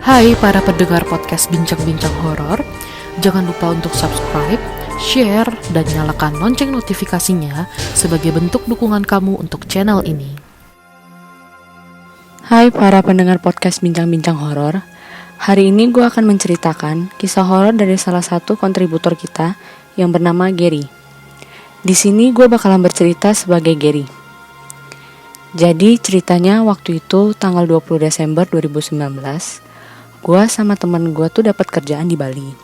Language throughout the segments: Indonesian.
Hai para pendengar podcast Bincang-Bincang Horor, jangan lupa untuk subscribe, share, dan nyalakan lonceng notifikasinya sebagai bentuk dukungan kamu untuk channel ini. Hai para pendengar podcast Bincang-Bincang Horor. Hari ini gue akan menceritakan kisah horor dari salah satu kontributor kita yang bernama Gary. Di sini gue bakalan bercerita sebagai Gary. Jadi ceritanya waktu itu tanggal 20 Desember 2019, gue sama temen gue tuh dapat kerjaan di Bali.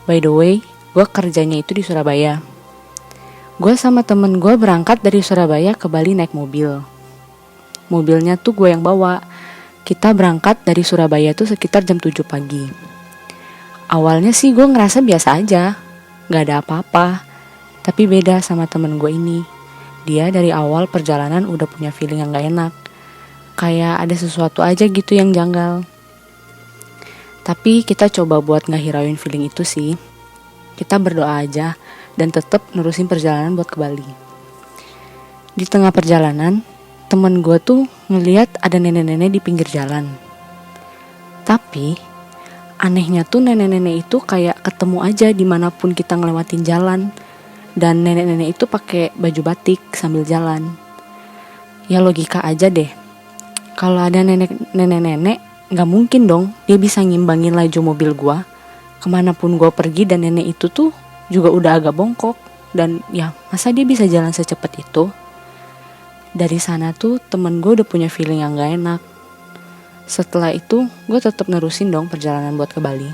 By the way, gue kerjanya itu di Surabaya. Gue sama temen gue berangkat dari Surabaya ke Bali naik mobil. Mobilnya tuh gue yang bawa. Kita berangkat dari Surabaya tuh sekitar jam 7 pagi. Awalnya sih gue ngerasa biasa aja, gak ada apa-apa. Tapi beda sama temen gue ini. Dia dari awal perjalanan udah punya feeling yang gak enak. Kayak ada sesuatu aja gitu yang janggal. Tapi kita coba buat ngehirauin feeling itu sih. Kita berdoa aja dan tetap nerusin perjalanan buat ke Bali. Di tengah perjalanan, temen gue tuh ngeliat ada nenek-nenek di pinggir jalan. Tapi anehnya tuh nenek-nenek itu kayak ketemu aja dimanapun kita ngelewatin jalan. Dan nenek-nenek itu pakai baju batik sambil jalan. Ya logika aja deh. Kalau ada nenek-nenek, gak mungkin dong dia bisa ngimbangin laju mobil gue. Kemanapun gue pergi dan nenek itu tuh juga udah agak bongkok. Dan ya masa dia bisa jalan secepat itu? Dari sana tuh temen gue udah punya feeling yang gak enak. Setelah itu gue tetap nerusin dong perjalanan buat ke Bali.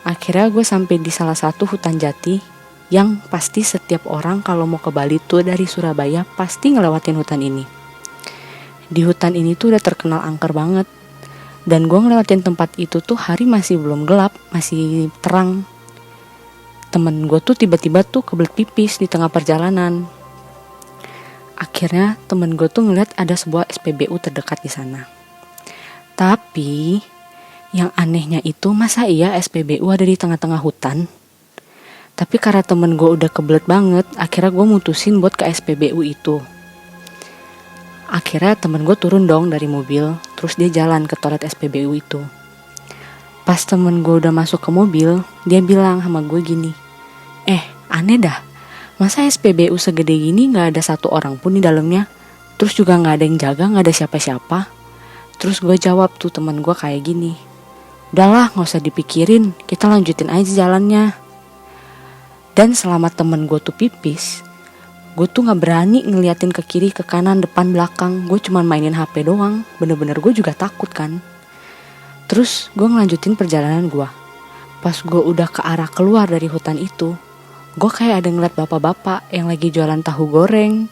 Akhirnya gue sampai di salah satu hutan jati yang pasti setiap orang kalau mau ke Bali tuh dari Surabaya pasti ngelewatin hutan ini. Di hutan ini tuh udah terkenal angker banget. Dan gue ngelewatin tempat itu tuh hari masih belum gelap, masih terang. Temen gue tuh tiba-tiba tuh kebelet pipis di tengah perjalanan. Akhirnya temen gue tuh ngeliat ada sebuah SPBU terdekat di sana. Tapi yang anehnya itu masa iya SPBU ada di tengah-tengah hutan? Tapi karena temen gue udah kebelet banget, akhirnya gue mutusin buat ke SPBU itu. Akhirnya temen gue turun dong dari mobil, terus dia jalan ke toilet SPBU itu. Pas temen gue udah masuk ke mobil, dia bilang sama gue gini, aneh dah, masa SPBU segede gini gak ada satu orang pun di dalamnya? Terus juga gak ada yang jaga, gak ada siapa-siapa? Terus gue jawab tuh temen gue kayak gini, udahlah gak usah dipikirin, kita lanjutin aja jalannya. Dan selama temen gue tuh pipis, gue tuh gak berani ngeliatin ke kiri, ke kanan, depan, belakang. Gue cuman mainin HP doang. Bener-bener gue juga takut kan. Terus gue ngelanjutin perjalanan gue. Pas gue udah ke arah keluar dari hutan itu, gue kayak ada ngeliat bapak-bapak yang lagi jualan tahu goreng,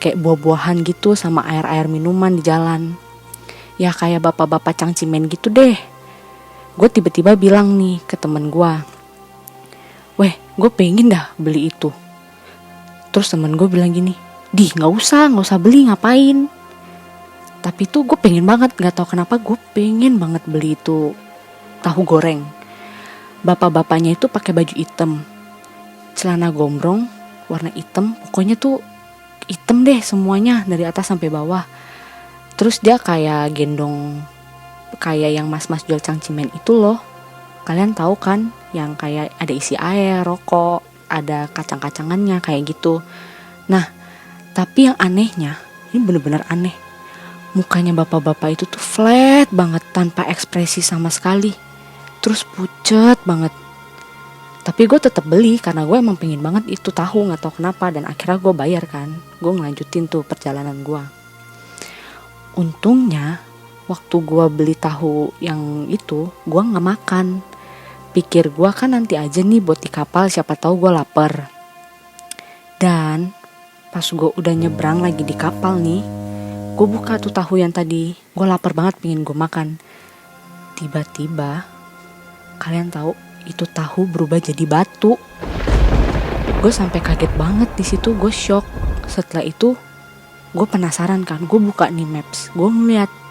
kayak buah-buahan gitu sama air-air minuman di jalan. Ya kayak bapak-bapak cangcimen gitu deh. Gue tiba-tiba bilang nih ke temen gue, weh gue pengen dah beli itu. Terus temen gue bilang gini, gak usah beli, ngapain? Tapi tuh gue pengen banget, gak tahu kenapa gue pengen banget beli itu tahu goreng. Bapak-bapaknya itu pakai baju hitam, celana gombrong warna hitam, pokoknya tuh hitam deh semuanya dari atas sampai bawah. Terus dia kayak gendong, kayak yang mas-mas jual cangcimen itu loh. Kalian tahu kan, yang kayak ada isi air, rokok, ada kacang-kacangannya kayak gitu. Nah, tapi yang anehnya, ini bener-bener aneh. Mukanya bapak-bapak itu tuh flat banget, tanpa ekspresi sama sekali. Terus pucet banget. Tapi gue tetap beli karena gue emang pengen banget itu tahu, gak tahu kenapa. Dan akhirnya gue bayar kan. Gue ngelanjutin tuh perjalanan gue. Untungnya, waktu gue beli tahu yang itu, gue gak makan. Pikir gue kan nanti aja nih buat di kapal, siapa tahu gue lapar. Dan pas gue udah nyebrang lagi di kapal nih, gue buka tuh tahu yang tadi. Gue lapar banget pengen gue makan. Tiba-tiba kalian tahu itu tahu berubah jadi batu. Gue sampai kaget banget di situ, gue shock. Setelah itu gue penasaran kan, gue buka nih maps, gue ngeliat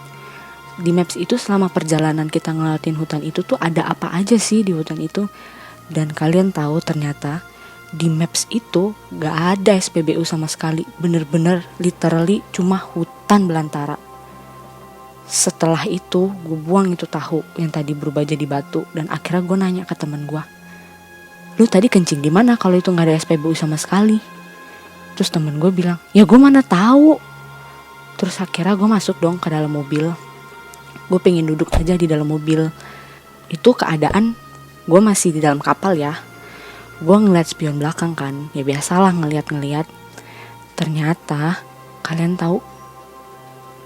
di maps itu selama perjalanan kita ngelewatin hutan itu tuh ada apa aja sih di hutan itu. Dan kalian tahu ternyata di maps itu gak ada SPBU sama sekali. Bener-bener literally cuma hutan belantara. Setelah itu gue buang itu tahu yang tadi berubah jadi batu. Dan akhirnya gue nanya ke temen gue, lu tadi kencing di mana kalau itu nggak ada SPBU sama sekali? Terus temen gue bilang, ya gue mana tahu. Terus akhirnya gue masuk dong ke dalam mobil. Gue pengen duduk aja di dalam mobil. Itu keadaan gue masih di dalam kapal ya. Gue ngeliat spion belakang kan, ya biasalah ngeliat-ngeliat. Ternyata kalian tahu,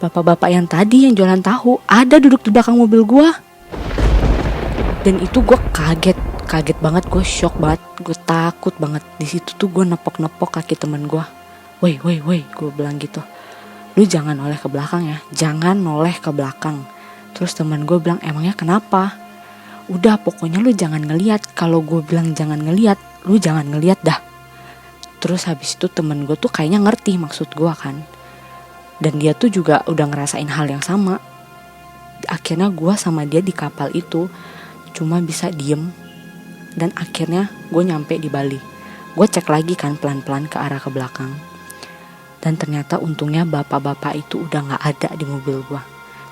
bapak-bapak yang tadi yang jualan tahu ada duduk di belakang mobil gue. Dan itu gue kaget banget, gue shock banget, gue takut banget. Di situ tuh gue nepok-nepok kaki temen gue. Woi, gue bilang gitu. Lu jangan noleh ke belakang ya, jangan noleh ke belakang. Terus temen gue bilang, emangnya kenapa? Udah pokoknya lu jangan ngeliat. Kalau gue bilang jangan ngeliat, lu jangan ngeliat dah. Terus habis itu temen gue tuh kayaknya ngerti maksud gue kan. Dan dia tuh juga udah ngerasain hal yang sama. Akhirnya gue sama dia di kapal itu cuma bisa diem. Dan akhirnya gue nyampe di Bali. Gue cek lagi kan pelan-pelan ke arah ke belakang. Dan ternyata untungnya bapak-bapak itu udah gak ada di mobil gue.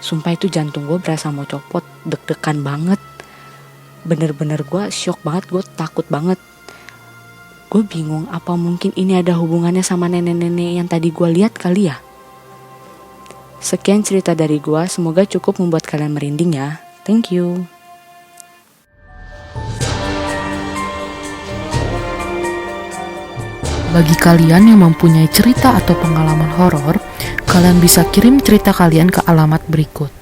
Sumpah itu jantung gue berasa mau copot, deg-degan banget. Bener-bener gue shock banget, gue takut banget. Gue bingung apa mungkin ini ada hubungannya sama nenek-nenek yang tadi gue lihat kali ya. Sekian cerita dari gue, semoga cukup membuat kalian merinding ya. Thank you. Bagi kalian yang mempunyai cerita atau pengalaman horor, kalian bisa kirim cerita kalian ke alamat berikut.